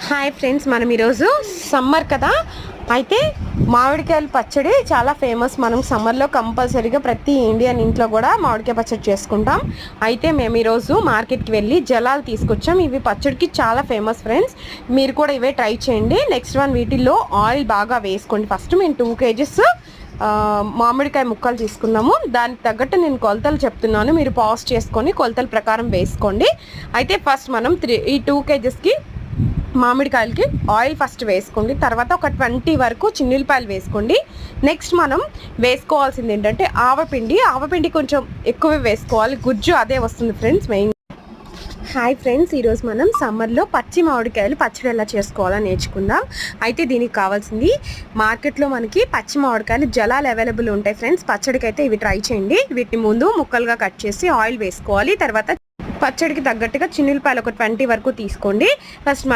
Hi friends, మనం ఈరోజు summer కదా, అయితే మామిడికాయల పచ్చడి చాలా ఫేమస్. మనం సమ్మర్లో కంపల్సరీగా ప్రతి ఇండియన్ ఇంట్లో కూడా మామిడికాయ పచ్చడి చేసుకుంటాం. అయితే మేము ఈరోజు మార్కెట్కి వెళ్ళి జలాలు తీసుకొచ్చాం. ఇవి పచ్చడికి చాలా ఫేమస్ ఫ్రెండ్స్. మీరు కూడా ఇవే ట్రై చేయండి. నెక్స్ట్ వన్, వీటిల్లో ఆయిల్ బాగా వేసుకోండి. ఫస్ట్ మేము 2 kgs మామిడికాయ ముక్కలు తీసుకున్నాము. దానికి తగ్గట్టు నేను కొలతలు చెప్తున్నాను, మీరు పాజ్ చేసుకొని కొలతల ప్రకారం వేసుకోండి. అయితే ఫస్ట్ మనం ఈ 2 kgsకి మామిడికాయలకి ఆయిల్ ఫస్ట్ వేసుకోండి. తర్వాత ఒక 20 వరకు చిన్నులపాయలు వేసుకోండి. నెక్స్ట్ మనం వేసుకోవాల్సింది ఏంటంటే ఆవపిండి కొంచెం ఎక్కువ వేసుకోవాలి, గుజ్జు అదే వస్తుంది ఫ్రెండ్స్ మెయిన్. హాయ్ ఫ్రెండ్స్, ఈరోజు మనం సమ్మర్లో పచ్చి మామిడికాయలు పచ్చడి ఎలా చేసుకోవాలో నేర్చుకుందాం. అయితే దీనికి కావాల్సింది, మార్కెట్లో మనకి పచ్చి మామిడికాయలు జలాలు అవైలబుల్ ఉంటాయి ఫ్రెండ్స్. పచ్చడికి అయితే ఇవి ట్రై చేయండి. వీటిని ముందు ముక్కలుగా కట్ చేసి ఆయిల్ వేసుకోవాలి. తర్వాత పచ్చడికి తగ్గట్టుగా చిన్నులపాయలు ఒక 20 వరకు తీసుకోండి. ఫస్ట్ మనం